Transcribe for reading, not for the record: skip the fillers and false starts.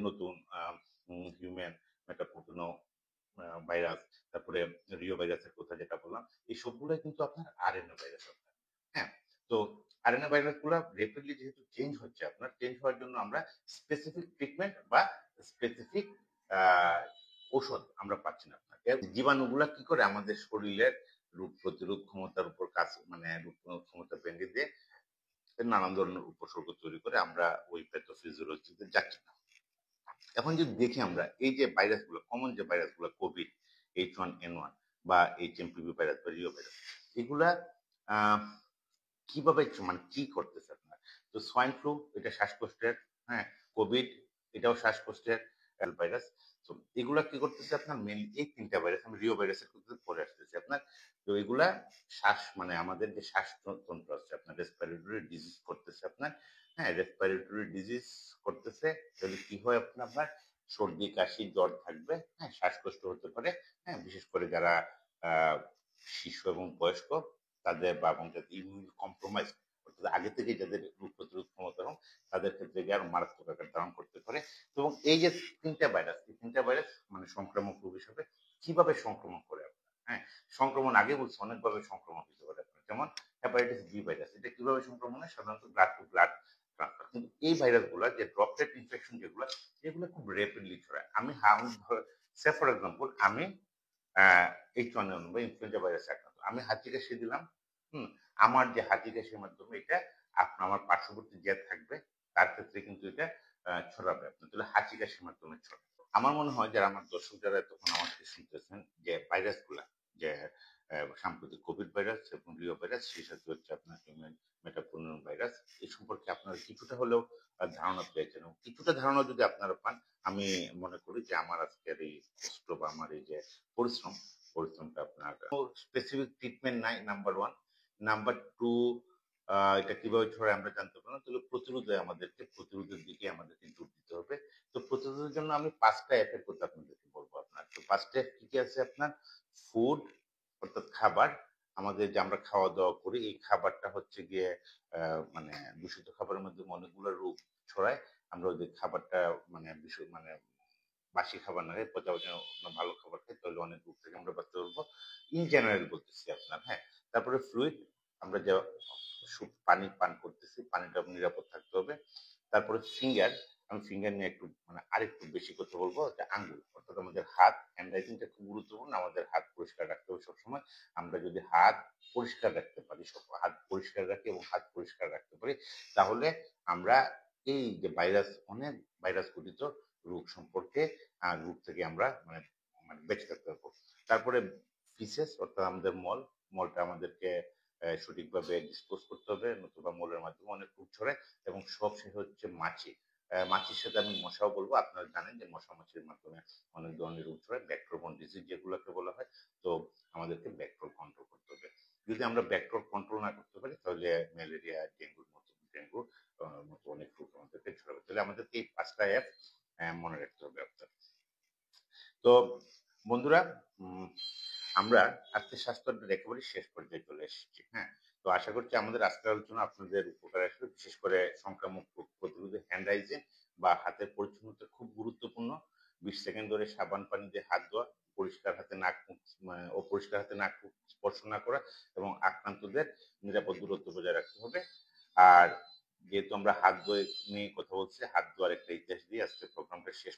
নতুন human মেটাপ্রোটিনো virus, তারপরে Rio ভাইরাসের কথা যেটা বললাম, এই সবগুলোই কিন্তু আপনার আরএনএ ভাইরাস আপনার। হ্যাঁ? তো আরএনএ ভাইরাসগুলা রেপিডলি যেহেতু চেঞ্জ হচ্ছে আপনার, চেঞ্জ হওয়ার জন্য আমরা স্পেসিফিক ট্রিটমেন্ট বা স্পেসিফিক আ ঔষধ আমরা পাচ্ছি না আপনার। জীবাণুগুলা কি করে আমাদের শরীরের রোগ প্রতিরোধ ক্ষমতার উপর কাজ মানে রোগ প্রতিরোধ ক্ষমতা ভেঙে দিয়ে নানান ধরনের উপসর্গ তৈরি করে আমরা ওই প্যাথোফিজিওলজিতে যাচ্ছি না। এখন যদি দেখি আমরা এই যে ভাইরাসগুলো, কমন যে ভাইরাসগুলো কোভিড, H1N1 বা HMPV ভাইরাস বা রিও ভাইরাস, এগুলা আহ, কিভাবে মানে কি করতেছে আপনার? তো সোয়াইন ফ্লু এটা শ্বাসকষ্টের, হ্যাঁ, কোভিড এটাও শ্বাসকষ্টের ভাইরাস। তো এগুলা কি করতেছে আপনার মেনলি এই তিনটা ভাইরাস, আমি রিও ভাইরাসের কথা পরে আসতেছি আপনার। তো এগুলা শ্বাস মানে আমাদের যে শ্বাসতন্ত্র আছে আপনার রেসপিরেটরি ডিজিজ করতেছে আপনার। হ্যাঁ, রেসপিরেটরি ডিজিজ করতেছে, তাহলে কি হয় আপনার সর্দি কাশি জ্বর থাকবে, হ্যাঁ, শ্বাসকষ্ট হতে পারে। হ্যাঁ, বিশেষ করে যারা আহ শিশু এবং বয়স্ক তাদের বা এবং যাদের ইমিউন কম্প্রোমাইজ, অর্থাৎ আগে থেকে যাদের রোগ প্রতিরোধ ক্ষমতা কম, তাদের ক্ষেত্রে গিয়ে আরো মারাত্মক আকার ধারণ করতে পারে। এবং এই যে তিনটা ভাইরাস, এই তিনটা ভাইরাস মানে সংক্রামক রোগ হিসেবে কিভাবে সংক্রমণ করে আপনার? হ্যাঁ, সংক্রমণ আগে বলছি অনেকভাবে সংক্রমণ হতে পারে আপনার, যেমন হেপাটাইটিস বি ভাইরাস, এটা কিভাবে সংক্রমণ হয়? সাধারণত ব্লাড টু ব্লাড ট্রান্সফার। কিন্তু এই ভাইরাসগুলো যে ড্রপলেট ইনফেকশন যেগুলো, এগুলো খুব র্যাপিডলি ছড়ায়। আমি সে ফর এক্সাম্পল আমি H1N1 বা ইনফ্লুয়েঞ্জা ভাইরাসে আক্রান্ত, আমি হাঁচি কাশি দিলাম, হুম, আমার যে হাঁচি কাশির মাধ্যমে এটা আপনার আমার পার্শ্ববর্তী যে থাকবে তার ক্ষেত্রে কিন্তু এটা ছড়াবে আপনার, তাহলে হাঁচি কাশির মাধ্যমে ছড়াবে। আমার মনে হয় যারা আমার দর্শক যারা তখন আমাকে শুনতেছেন যে ভাইরাসগুলা যে সাম্প্রতিক কোভিড ভাইরাস এবং রিও ভাইরাস, সেই সাথে হচ্ছে আপনার হিউম্যান মেটাপ্রোনিয়ন ভাইরাস, এই সম্পর্কে আপনারা কিছুটা হলেও ধারণা পেয়েছেন, এবং কিছুটা ধারণা যদি আপনারা পান, আমি মনে করি যে আমার আজকের এই কষ্ট বা আমার এই যে পরিশ্রম, পরিশ্রমটা আপনার স্পেসিফিক ট্রিটমেন্ট নাই, নাম্বার ওয়ান। নাম্বার টু, এটা কিভাবে ছড়ায় আমরা জানতে পারলাম, তাহলে প্রতিরোধে আমাদেরকে প্রতিরোধের দিকে আমাদেরকে জোর দিতে হবে। তো প্রতিরোধের জন্য আমি 5টা এফের কথা আপনাদেরকে বলবো আপনার। তো 5টা এফ কি কি আছে আপনার? ফুড, অর্থাৎ খাবার, আমাদের যে আমরা খাওয়া দাওয়া করি এই খাবারটা হচ্ছে গিয়ে মানে দূষিত খাবারের মধ্যে অনেকগুলো রোগ ছড়ায়। আমরা ওই যে খাবারটা মানে মানে বাসি খাবার না খাই, পচা পচা ভালো খাবার খাই, তাহলে অনেক রোগ থেকে আমরা বাঁচতে পারবো। ইন জেনারেল বলতেছি আপনার, হ্যাঁ। তারপরে ফ্লুইড, আমরা যে পানি পান করতেছি পানিটা নিরাপদ থাকতে হবে। তারপরে ফিঙ্গার, আমি ফিঙ্গার নিয়ে একটু মানে আরেকটু বেশি কথা বলবো, যে আঙ্গুল, অর্থাৎ আমাদের হাত, হ্যান্ড রাইটিংটা খুব গুরুত্বপূর্ণ, আমাদের হাত পরিষ্কার রাখতে হবে সবসময়। আমরা যদি হাত পরিষ্কার রাখতে পারি, সব হাত পরিষ্কার রাখি এবং হাত পরিষ্কার রাখতে পারি, তাহলে আমরা এই যে ভাইরাস, অনেক ভাইরাস ঘটিত রোগ সম্পর্কে রোগ থেকে আমরা মানে মানে বেঁচে থাকতে পারবো। তারপরে ফিসেস, অর্থাৎ আমাদের মল, মলটা আমাদেরকে সঠিকভাবে ডিসপোজ করতে হবে, নতুবা মলের মাধ্যমে অনেক রোগ ছড়ায়। এবং সবশেষে হচ্ছে মাছি, মাছির সাথে আমি মশাও বলবো, আপনারা জানেন যে মশা মাছির মাধ্যমে অনেক ধরনের রোগ ছড়ায়, ব্যাকটেরিয়াল ডিজিজ যেগুলোকে বলা হয়। তো আমাদেরকে ব্যাকটেরিয়াল কন্ট্রোল করতে হবে। যদি আমরা ব্যাকটেরিয়াল কন্ট্রোল না করতে পারি, তাহলে ম্যালেরিয়া, ডেঙ্গুর মতো মতো অনেক রোগ আমাদেরকে ছড়াবে। তাহলে আমাদেরকে এই 5টা অ্যাপ মনে রাখতে হবে আপনার। তো বন্ধুরা, আমরা আজকে স্বাস্থ্য একেবারে শেষ পর্যায়ে চলে এসেছি, হ্যাঁ। তো আশা করছি আমাদের আজকের আলোচনা আপনাদের উপকার আসবে, বিশেষ করে সংক্রামক রোগ প্রতিরোধে হ্যান্ড হাইজিন বা হাতের পরিচ্ছন্নতা খুব গুরুত্বপূর্ণ। 20 সেকেন্ড ধরে সাবান পানি দিয়ে হাত ধোয়া, পরিষ্কার হাতে নাক অপরিষ্কার হাতে নাক স্পর্শ না করা, এবং আক্রান্তদের নিরাপদ দূরত্ব বজায় রাখতে হবে। আর যেহেতু আমরা হাত ধোয়া নিয়ে কথা বলছি, হাত ধোয়ার একটা ইতিহাস দিয়ে আজকে প্রোগ্রামটা শেষ